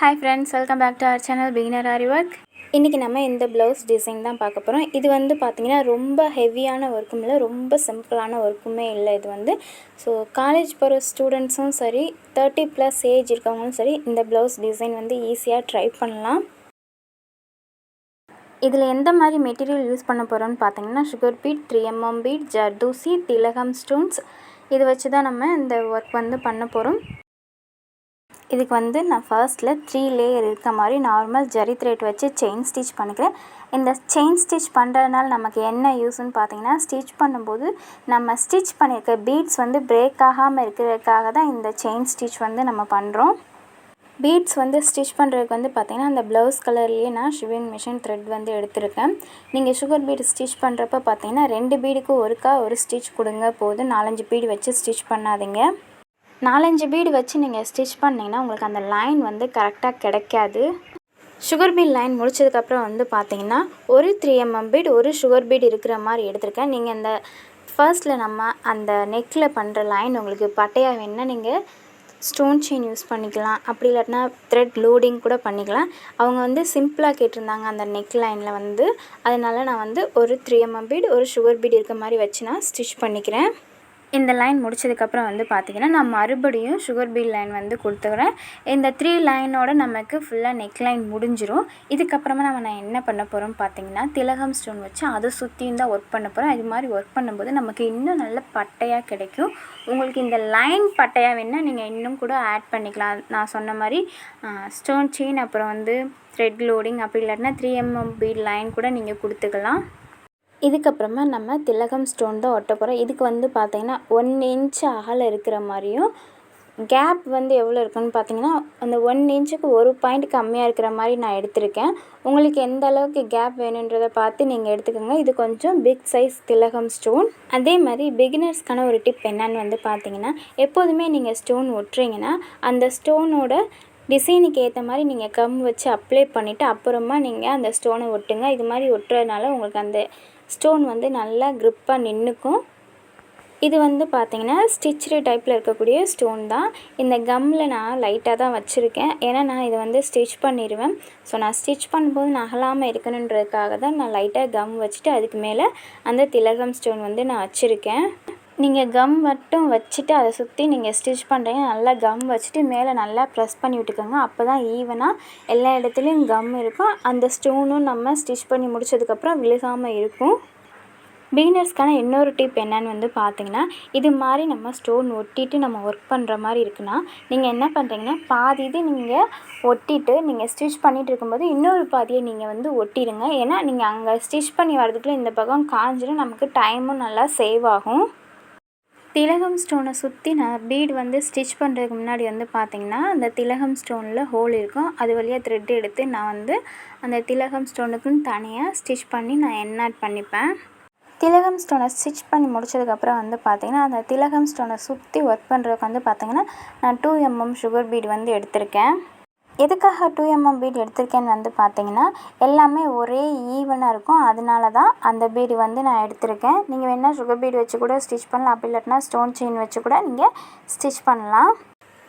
Hi friends, welcome back to our channel Beginner Aari Work. இன்றைக்கி நம்ம இந்த blouse design தான் பார்க்க போகிறோம். இது வந்து பார்த்திங்கன்னா ரொம்ப ஹெவியான ஒர்க்கும் இல்லை, ரொம்ப சிம்பிளான ஒர்க்குமே இல்லை. இது வந்து ஸோ காலேஜ் போகிற ஸ்டூடெண்ட்ஸும் சரி, 30+ ஏஜ் இருக்கவங்களும் சரி, இந்த ப்ளவுஸ் டிசைன் வந்து ஈஸியாக ட்ரை பண்ணலாம். இதில் எந்த மாதிரி மெட்டீரியல் யூஸ் பண்ண போகிறோன்னு பார்த்தீங்கன்னா, sugar beat, 3mm beat, zardozi, திலகம் ஸ்டோன்ஸ் இதை வச்சு தான் நம்ம இந்த ஒர்க் வந்து பண்ண போகிறோம். இதுக்கு வந்து நான் ஃபர்ஸ்ட்டில் 3 லேயர் இருக்க மாதிரி நார்மல் ஜரி த்ரெட் வச்சு செயின் ஸ்டிச் பண்ணிக்கிறேன். இந்த செயின் ஸ்டிச் பண்ணுறதுனால நமக்கு என்ன யூஸ்ன்னு பார்த்தீங்கன்னா, ஸ்டிச் பண்ணும்போது நம்ம ஸ்டிச் பண்ணியிருக்க பீட்ஸ் வந்து பிரேக் ஆகாமல் இருக்கிறதுக்காக தான் இந்த செயின் ஸ்டிச் வந்து நம்ம பண்ணுறோம். பீட்ஸ் வந்து ஸ்டிச் பண்ணுறதுக்கு வந்து பார்த்திங்கன்னா, அந்த ப்ளவுஸ் கலர்லேயே நான் ஷிவிங் மிஷின் த்ரெட் வந்து எடுத்திருக்கேன். நீங்கள் சுகர் பீட் ஸ்டிச் பண்ணுறப்ப பார்த்தீங்கன்னா 2 பீடுக்கு ஒருக்கா ஒரு ஸ்டிச் கொடுங்க போதும். 4-5 பீடு வச்சு ஸ்டிச் பண்ணாதீங்க. 4-5 பீடு வச்சு நீங்கள் ஸ்டிச் பண்ணிங்கன்னா உங்களுக்கு அந்த லைன் வந்து கரெக்டாக கிடைக்காது. சுகர் பீட் லைன் முடிச்சதுக்கப்புறம் வந்து பார்த்தீங்கன்னா ஒரு 3mm பீட், ஒரு சுகர் பீட் இருக்கிற மாதிரி எடுத்திருக்கேன். நீங்கள் இந்த ஃபர்ஸ்ட்டில் நம்ம அந்த நெக்கில் பண்ணுற லைன் உங்களுக்கு பட்டையாக வேணுன்னா நீங்கள் ஸ்டோன் செயின் யூஸ் பண்ணிக்கலாம். அப்படி இல்லாட்டினா த்ரெட் லோடிங் கூட பண்ணிக்கலாம். அவங்க வந்து சிம்பிளாக கேட்டிருந்தாங்க அந்த நெக் லைனில் வந்து. அதனால் நான் வந்து ஒரு 3mm பீட், ஒரு சுகர் பீட் இருக்க மாதிரி வச்சு நான் ஸ்டிச் பண்ணிக்கிறேன். இந்த லைன் முடிச்சதுக்கப்புறம் வந்து பார்த்திங்கன்னா நான் மறுபடியும் சுகர் பீட் லைன் வந்து கொடுத்துக்கிறேன். இந்த 3 லைனோட நமக்கு ஃபுல்லாக நெக் லைன் முடிஞ்சிடும். இதுக்கப்புறமா நான் என்ன பண்ண போகிறோம் பார்த்திங்கன்னா, திலகம் ஸ்டோன் வச்சு அதை சுற்றியும் தான் ஒர்க் பண்ண போகிறேன். இது மாதிரி ஒர்க் பண்ணும்போது நமக்கு இன்னும் நல்ல பட்டையாக கிடைக்கும். உங்களுக்கு இந்த லைன் பட்டையாக வேணுன்னா நீங்கள் இன்னும் கூட ஆட் பண்ணிக்கலாம். நான் சொன்ன மாதிரி ஸ்டோன் செயின், அப்புறம் வந்து த்ரெட் லோடிங், அப்படி இல்லாட்டினா 3mm பீட் லைன் கூட நீங்கள் கொடுத்துக்கலாம். இதுக்கப்புறமா நம்ம திலகம் ஸ்டோன் தான் ஒட்ட போகிறோம். இதுக்கு வந்து பார்த்திங்கன்னா 1 இன்ச் அகலம் இருக்கிற மாதிரியும், கேப் வந்து எவ்வளோ இருக்குன்னு பார்த்தீங்கன்னா அந்த 1 இன்ச்சுக்கு ஒரு பாயிண்ட் கம்மியாக இருக்கிற மாதிரி நான் எடுத்திருக்கேன். உங்களுக்கு எந்த அளவுக்கு கேப் வேணுன்றதை பார்த்து நீங்கள் எடுத்துக்கோங்க. இது கொஞ்சம் பிக் சைஸ் திலகம் ஸ்டோன். அதே மாதிரி பிகினர்ஸ்க்கான ஒரு டிப் என்னன்னு வந்து பார்த்தீங்கன்னா, எப்போதுமே நீங்கள் ஸ்டோன் ஒட்டுறீங்கன்னா அந்த ஸ்டோனோட டிசைனுக்கு ஏற்ற மாதிரி நீங்கள் கம் வச்சு அப்ளை பண்ணிவிட்டு அப்புறமா நீங்கள் அந்த ஸ்டோனை ஒட்டுங்க. இது மாதிரி ஒட்டுறதுனால உங்களுக்கு அந்த ஸ்டோன் வந்து நல்லா க்ரிப்பாக நின்றுக்கும். இது வந்து பார்த்திங்கன்னா ஸ்டிச்சு டைப்பில் இருக்கக்கூடிய ஸ்டோன் தான். இந்த கம்மில் நான் லைட்டாக தான் வச்சுருக்கேன். ஏன்னா நான் இதை வந்து ஸ்டிச் பண்ணிடுவேன். ஸோ நான் ஸ்டிச் பண்ணும்போது நகலாமல் இருக்கணுன்றதுக்காக தான் நான் லைட்டாக கம் வச்சுட்டு அதுக்கு மேலே அந்த திலகம் ஸ்டோன் வந்து நான் வச்சுருக்கேன். நீங்கள் கம் மட்டும் வச்சுட்டு அதை சுற்றி நீங்கள் ஸ்டிச் பண்ணுறீங்க. நல்லா கம் வச்சுட்டு மேலே நல்லா ப்ரெஸ் பண்ணி விட்டுக்கோங்க. அப்போ தான் ஈவனாக எல்லா இடத்துலையும் கம் இருக்கும். அந்த ஸ்டோனும் நம்ம ஸ்டிச் பண்ணி முடிச்சதுக்கப்புறம் விழுகாமல் இருக்கும். பிகினர்ஸ்க்கான இன்னொரு டிப் என்னன்னு வந்து பார்த்திங்கன்னா, இது மாதிரி நம்ம ஸ்டோன் ஒட்டிட்டு நம்ம ஒர்க் பண்ணுற மாதிரி இருக்குன்னா, நீங்கள் என்ன பண்ணுறீங்கன்னா பாதி இது நீங்கள் ஒட்டிட்டு நீங்கள் ஸ்டிச் பண்ணிகிட்டு இருக்கும்போது இன்னொரு பாதியை நீங்கள் வந்து ஒட்டிடுங்க. ஏன்னா நீங்கள் அங்கே ஸ்டிச் பண்ணி வரதுக்குள்ளே இந்த பக்கம் காஞ்சிடும். நமக்கு டைமும் நல்லா சேவ் ஆகும். திலகம் ஸ்டோனை சுற்றி நான் பீட் வந்து ஸ்டிச் பண்ணுறதுக்கு முன்னாடி வந்து பார்த்திங்கன்னா அந்த திலகம் ஸ்டோனில் ஹோல் இருக்கும். அது வழியாக த்ரெட் எடுத்து நான் வந்து அந்த திலகம் ஸ்டோனுக்குன்னு தனியாக ஸ்டிச் பண்ணி நான் என்ஆட் பண்ணிப்பேன். திலகம் ஸ்டோனை ஸ்டிச் பண்ணி முடிச்சதுக்கப்புறம் வந்து பார்த்திங்கன்னா அந்த திலகம் ஸ்டோனை சுற்றி ஒர்க் பண்ணுறதுக்கு வந்து பார்த்திங்கன்னா நான் 2mm சுகர் பீட் வந்து எடுத்திருக்கேன். எதுக்காக 2mm பீட் எடுத்திருக்கேன்னு வந்து பார்த்திங்கன்னா எல்லாமே ஒரே ஈவனாக இருக்கும். அதனால தான் அந்த பீடு வந்து நான் எடுத்திருக்கேன். நீங்கள் வேணால் சுகர் பீட் வச்சு கூட ஸ்டிச் பண்ணலாம். அப்படி இல்லாட்டினா ஸ்டோன் செயின் வச்சு கூட நீங்கள் ஸ்டிச் பண்ணலாம்.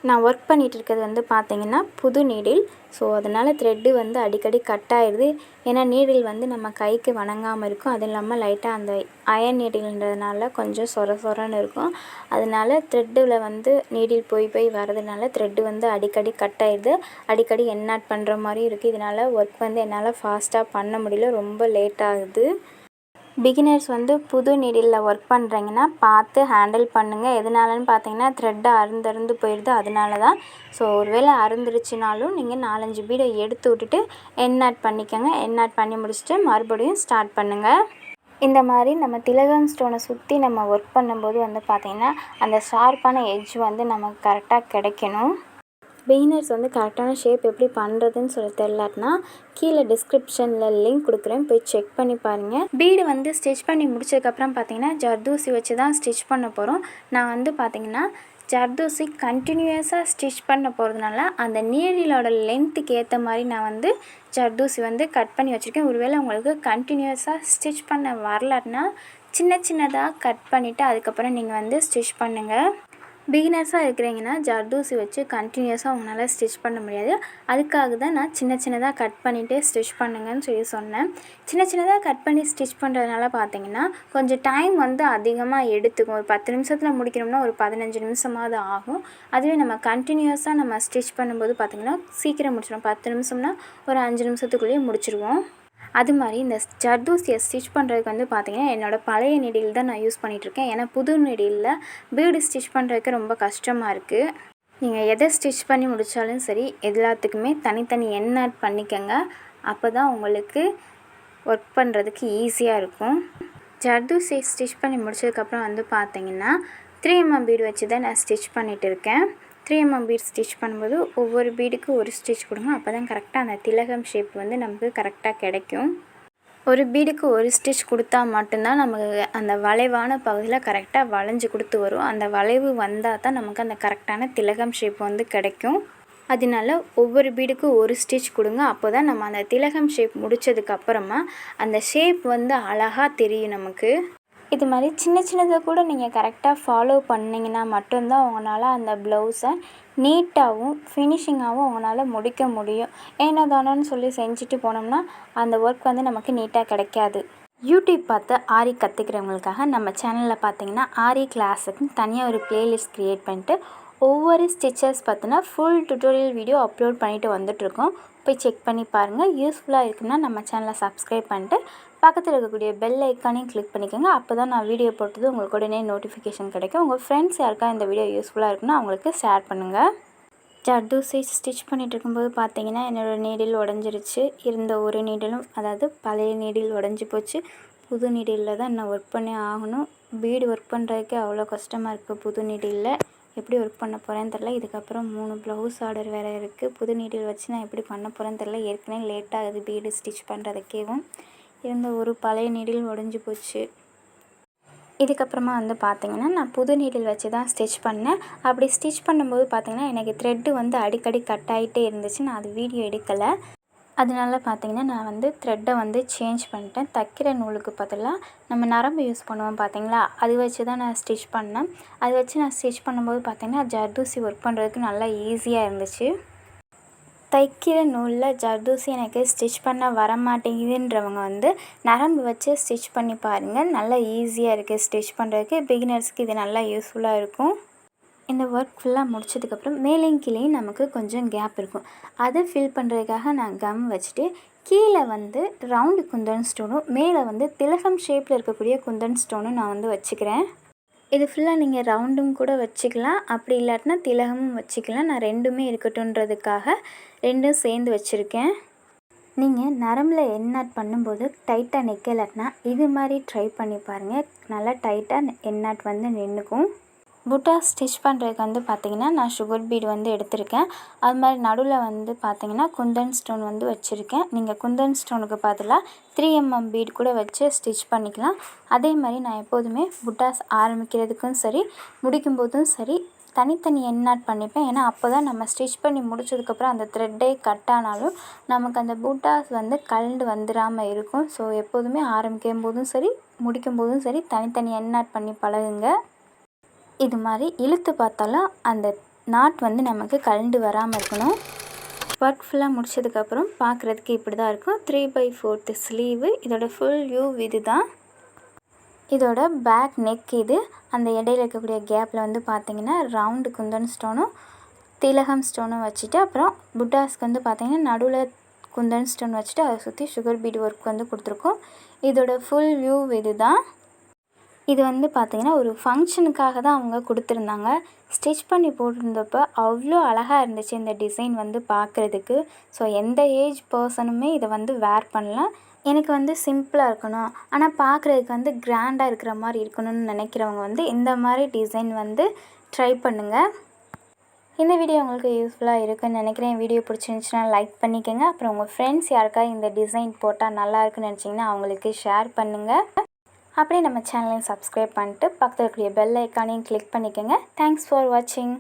நான் ஒர்க் பண்ணிகிட்டு இருக்கிறது வந்து பார்த்திங்கன்னா புது நீடில். ஸோ அதனால் த்ரெட்டு வந்து அடிக்கடி கட் ஆகிடுது. ஏன்னா நீடில் வந்து நம்ம கைக்கு வணங்காமல் இருக்கும். அது இல்லாமல் லைட்டாக அந்த அயன் நீடில்ன்றதுனால கொஞ்சம் சொரன்னு இருக்கும். அதனால த்ரெட்டில் வந்து நீடில் போய் வரதுனால த்ரெட்டு வந்து அடிக்கடி கட் ஆகிடுது. அடிக்கடி என்ஆட் பண்ணுற மாதிரி இருக்குது. இதனால் ஒர்க் வந்து என்னால் ஃபாஸ்ட்டாக பண்ண முடியல, ரொம்ப லேட் ஆகுது. பிகினர்ஸ் வந்து புது நீடிலில் ஒர்க் பண்ணுறீங்கன்னா பார்த்து ஹேண்டில் பண்ணுங்கள். எதனாலன்னு பார்த்தீங்கன்னா த்ரெட்டு அறுந்து போயிடுது. அதனால தான். ஸோ ஒருவேளை அறுந்துருச்சுனாலும் நீங்கள் 4-5 பீடை எடுத்து விட்டுட்டு என்ஆட் பண்ணிக்கோங்க. என்ஆட் பண்ணி முடிச்சுட்டு மறுபடியும் ஸ்டார்ட் பண்ணுங்கள். இந்த மாதிரி நம்ம திலகம் ஸ்டோனை சுற்றி நம்ம ஒர்க் பண்ணும்போது வந்து பார்த்திங்கன்னா அந்த ஷார்ப்பான எட்ஜ் வந்து நமக்கு கரெக்டாக கிடைக்கணும். பிகினர்ஸ் வந்து கரெக்டான ஷேப் எப்படி பண்ணுறதுன்னு சொல்லி தெரிலாட்டினா கீழே டிஸ்கிரிப்ஷனில் லிங்க் கொடுக்குறேன், போய் செக் பண்ணி பாருங்கள். பீடு வந்து ஸ்டிச் பண்ணி முடிச்சதுக்கப்புறம் பார்த்திங்கன்னா ஜர்தூசி வச்சு தான் ஸ்டிச் பண்ண போகிறோம். நான் வந்து பார்த்திங்கன்னா ஜர்தூசி கண்டினியூஸாக ஸ்டிச் பண்ண போகிறதுனால அந்த நீடிலோட லென்த்துக்கு ஏற்ற மாதிரி நான் வந்து ஜர்தூசி வந்து கட் பண்ணி வச்சுருக்கேன். ஒருவேளை உங்களுக்கு கண்டினியூஸாக ஸ்டிச் பண்ண வரலாட்டினா சின்னதாக கட் பண்ணிவிட்டு அதுக்கப்புறம் நீங்கள் வந்து ஸ்டிச் பண்ணுங்கள். பிகினர்ஸாக இருக்கிறீங்கன்னா ஜர்தூசி வச்சு கண்டினியூஸாக உங்களால் ஸ்டிச் பண்ண முடியாது. அதுக்காக தான் நான் சின்ன சின்னதாக கட் பண்ணிவிட்டு ஸ்டிச் பண்ணுங்கன்னு சொன்னேன். சின்ன சின்னதாக கட் பண்ணி ஸ்டிச் பண்ணுறதுனால பார்த்தீங்கன்னா கொஞ்சம் டைம் வந்து அதிகமாக எடுத்துக்கும். ஒரு 10 நிமிஷத்தில் முடிக்கணும்னா ஒரு 15 நிமிஷமாவது ஆகும். அதுவே நம்ம கண்டினியூஸாக நம்ம ஸ்டிச் பண்ணும்போது பார்த்திங்கன்னா சீக்கிரம் முடிச்சிடும். 10 நிமிஷம்னா ஒரு 5 நிமிஷத்துக்குள்ளேயே முடிச்சிடுவோம். அது மாதிரி இந்த ஜர்தூசியை ஸ்டிச் பண்ணுறதுக்கு வந்து பார்த்திங்கன்னா என்னோடய பழைய நீடில் தான் நான் யூஸ் பண்ணிகிட்ருக்கேன். ஏன்னா புது நீடிலில் பீடு ஸ்டிச் பண்ணுறதுக்கு ரொம்ப கஷ்டமாக இருக்குது. நீங்கள் எதை ஸ்டிச் பண்ணி முடித்தாலும் சரி எல்லாத்துக்குமே தனித்தனி எண் ஆட் பண்ணிக்கோங்க. அப்போ தான் உங்களுக்கு ஒர்க் பண்ணுறதுக்கு ஈஸியாக இருக்கும். ஜர்தூசி ஸ்டிச் பண்ணி முடிச்சதுக்கப்புறம் வந்து பார்த்திங்கன்னா 3mm பீடு வச்சு தான் நான் ஸ்டிச் பண்ணிகிட்டு இருக்கேன். 3mm பீட் ஸ்டிச் பண்ணும்போது ஒவ்வொரு பீடுக்கு ஒரு ஸ்டிச் கொடுங்க. அப்போ தான் கரெக்டாக அந்த திலகம் ஷேப் வந்து நமக்கு கரெக்டாக கிடைக்கும். ஒரு பீடுக்கு ஒரு ஸ்டிச் கொடுத்தா மட்டும்தான் நமக்கு அந்த வளைவான பகுதியில் கரெக்டாக வளைஞ்சு கொடுத்து வரும். அந்த வளைவு வந்தால் தான் நமக்கு அந்த கரெக்டான திலகம் ஷேப் வந்து கிடைக்கும். அதனால ஒவ்வொரு பீடுக்கு ஒரு ஸ்டிச் கொடுங்க. அப்போ தான் நம்ம அந்த திலகம் ஷேப் முடித்ததுக்கப்புறமா அந்த ஷேப் வந்து அழகாக தெரியும் நமக்கு. இது மாதிரி சின்ன சின்னதை கூட நீங்கள் கரெக்டாக ஃபாலோ பண்ணிங்கன்னா மட்டும்தான் உங்களால் அந்த ப்ளவுஸை நீட்டாகவும் ஃபினிஷிங்காகவும் உங்களால் முடிக்க முடியும். ஏனோ தானோன்னு சொல்லி செஞ்சுட்டு போனோம்னா அந்த ஒர்க் வந்து நமக்கு நீட்டாக கிடைக்காது. யூடியூப் பார்த்து ஆரி கற்றுக்கிறவங்களுக்காக நம்ம சேனலில் பார்த்தீங்கன்னா ஆரி கிளாஸுக்குன்னு தனியாக ஒரு ப்ளேலிஸ்ட் க்ரியேட் பண்ணிட்டு ஒவ்வொரு ஸ்டிச்சஸ் பார்த்தினா ஃபுல் டுட்டோரியல் வீடியோ அப்லோட் பண்ணிவிட்டு வந்துட்ருக்கோம். போய் செக் பண்ணி பாருங்கள். யூஸ்ஃபுல்லாக இருக்குன்னா நம்ம சேனலை சப்ஸ்கிரைப் பண்ணிட்டு பக்கத்தில் இருக்கக்கூடிய பெல் ஐக்கானையும் கிளிக் பண்ணிக்கோங்க. அப்போ தான் நான் வீடியோ போட்டது உங்களுக்கு உடனே நோட்டிஃபிகேஷன் கிடைக்கும். உங்கள் ஃப்ரெண்ட்ஸ் யாருக்கா இந்த வீடியோ யூஸ்ஃபுல்லாக இருக்குன்னா அவங்களுக்கு ஷேர் பண்ணுங்கள். ஜர்தூசி ஸ்டிச் பண்ணிகிட்டு இருக்கும்போது பார்த்தீங்கன்னா என்னோடய நீடில் உடஞ்சிருச்சு. இருந்த ஒரு நீடிலும் அதாவது பழைய நீடில் உடஞ்சி போச்சு. புது நீடிலில் தான் நான் ஒர்க் பண்ணி ஆகணும். பீடு ஒர்க் பண்ணுறதுக்கே அவ்வளோ கஷ்டமாக இருக்குது. புது நீடிலில் எப்படி ஒர்க் பண்ண போகிறேன்னு தெரில. இதுக்கப்புறம் 3 ப்ளவுஸ் ஆர்டர் வேறு இருக்குது. புது நீடில் வச்சு நான் எப்படி பண்ண போகிறேன்னு தெரில. ஏற்கனவே லேட்டாகுது பீடு ஸ்டிச் பண்ணுறதுக்கேவும். இருந்த ஒரு பழைய நீடில் உடஞ்சி போச்சு. இதுக்கப்புறமா வந்து பார்த்திங்கன்னா நான் புது நீடில் வச்சு தான் ஸ்டிச் பண்ணேன். அப்படி ஸ்டிச் பண்ணும்போது பார்த்திங்கன்னா எனக்கு த்ரெட்டு வந்து அடிக்கடி கட் ஆகிட்டே இருந்துச்சு. நான் அது வீடியோ எடுக்கலை. அதனால பார்த்திங்கன்னா நான் வந்து த்ரெட்டை வந்து சேஞ்ச் பண்ணிட்டேன். தைக்கிற நூலுக்கு பதிலாக நம்ம நரம்பு யூஸ் பண்ணுவோம் பார்த்திங்களா, அது வச்சு தான் நான் ஸ்டிச் பண்ணேன். அது வச்சு நான் ஸ்டிச் பண்ணும்போது பார்த்திங்கன்னா ஜர்தூசி ஒர்க் பண்ணுறதுக்கு நல்லா ஈஸியாக இருந்துச்சு. தைக்கிற நூலில் ஜர்தூசி எனக்கு ஸ்டிச் பண்ண வர மாட்டேங்குதுன்றவங்க வந்து நரம்பு வச்சு ஸ்டிச் பண்ணி பாருங்கள். நல்லா ஈஸியாக இருக்குது ஸ்டிச் பண்ணுறதுக்கு. பிகினர்ஸ்க்கு இது நல்லா யூஸ்ஃபுல்லாக இருக்கும். இந்த ஒர்க் ஃபுல்லாக முடிச்சதுக்கப்புறம் மேலேயும் கீழேயும் நமக்கு கொஞ்சம் கேப் இருக்கும். அதை ஃபில் பண்ணுறதுக்காக நான் கம் வச்சுட்டு கீழே வந்து ரவுண்டு குந்தன் ஸ்டோனும் மேலே வந்து திலகம் ஷேப்பில் இருக்கக்கூடிய குந்தன் ஸ்டோனும் நான் வந்து வச்சுக்கிறேன். இது ஃபுல்லாக நீங்கள் ரவுண்டும் கூட வச்சுக்கலாம். அப்படி இல்லாட்டினா திலகமும் வச்சுக்கலாம். நான் ரெண்டுமே இருக்கட்டும்ன்றதுக்காக ரெண்டும் சேர்ந்து வச்சுருக்கேன். நீங்கள் நரம்பில் எண் ஆட் பண்ணும்போது டைட்டாக நிற்கலாட்டினா இது மாதிரி ட்ரை பண்ணி பாருங்கள். நல்லா டைட்டாக எண் ஆட் வந்து நின்றுக்கும். புட்டா ஸ்டிச் பண்ணுறதுக்கு வந்து பார்த்திங்கன்னா நான் சுகர் பீடு வந்து எடுத்திருக்கேன். அது மாதிரி நடுவில் வந்து பார்த்திங்கன்னா குந்தன் ஸ்டோன் வந்து வச்சுருக்கேன். நீங்கள் குந்தன் ஸ்டோனுக்கு பதிலாக 3mm பீடு கூட வச்சு ஸ்டிச் பண்ணிக்கலாம். அதே மாதிரி நான் எப்போதுமே புட்டாஸ் ஆரம்பிக்கிறதுக்கும் சரி முடிக்கும்போதும் சரி தனித்தனி எண் ஆட் பண்ணிப்பேன். ஏன்னா அப்போ தான் நம்ம ஸ்டிச் பண்ணி முடிச்சதுக்கப்புறம் அந்த த்ரெட்டே கட் ஆனாலும் நமக்கு அந்த புட்டாஸ் வந்து கழண்டு வந்துடாமல் இருக்கும். ஸோ எப்போதுமே ஆரம்பிக்கும் போதும் சரி முடிக்கும் போதும் சரி தனித்தனி எண் ஆட் பண்ணி பழகுங்க. இது மாதிரி இழுத்து பார்த்தாலும் அந்த நாட் வந்து நமக்கு கழண்டு வராமல் இருக்கணும். ஒர்க் ஃபுல்லாக முடிச்சதுக்கப்புறம் பார்க்குறதுக்கு இப்படி தான் இருக்கும். 3/4 ஸ்லீவு. இதோட ஃபுல் வியூ இது தான். இதோட பேக் நெக் இது. அந்த இடையில இருக்கக்கூடிய கேப்பில் வந்து பார்த்திங்கன்னா ரவுண்டு குந்தன் ஸ்டோனும் திலகம் ஸ்டோனும் வச்சுட்டு அப்புறம் புட்டாஸ்க்கு வந்து பார்த்திங்கன்னா நடுவில் குந்தன் ஸ்டோன் வச்சுட்டு அதை சுற்றி சுகர் பீடு ஒர்க் வந்து கொடுத்துருக்கோம். இதோட ஃபுல் வியூ இது தான். இது வந்து பார்த்திங்கன்னா ஒரு ஃபங்க்ஷனுக்காக தான் அவங்க கொடுத்துருந்தாங்க. ஸ்டிச் பண்ணி போட்டிருந்தப்போ அவ்வளோ அழகாக இருந்துச்சு இந்த டிசைன் வந்து பார்க்குறதுக்கு. ஸோ எந்த ஏஜ் பர்சனுமே இதை வந்து வேர் பண்ணலாம். எனக்கு வந்து சிம்பிளாக இருக்கணும் ஆனால் பார்க்குறதுக்கு வந்து கிராண்டாக இருக்கிற மாதிரி இருக்கணும்னு நினைக்கிறவங்க வந்து இந்த மாதிரி டிசைன் வந்து ட்ரை பண்ணுங்கள். இந்த வீடியோ உங்களுக்கு யூஸ்ஃபுல்லாக இருக்குன்னு நினைக்கிறேன். வீடியோ பிடிச்சிருந்துச்சுன்னா லைக் பண்ணிக்கோங்க. அப்புறம் உங்கள் ஃப்ரெண்ட்ஸ் யாருக்காவது இந்த டிசைன் போட்டால் நல்லா இருக்குன்னு நினச்சிங்கன்னா அவங்களுக்கு ஷேர் பண்ணுங்கள். அப்படியே நம்ம சேனலையும் சப்ஸ்கிரைப் பண்ணிட்டு பக்கத்தில் இருக்கக்கூடிய பெல் ஐக்கானையும் கிளிக் பண்ணிக்கோங்க. தேங்க்ஸ் ஃபார் வாட்சிங்.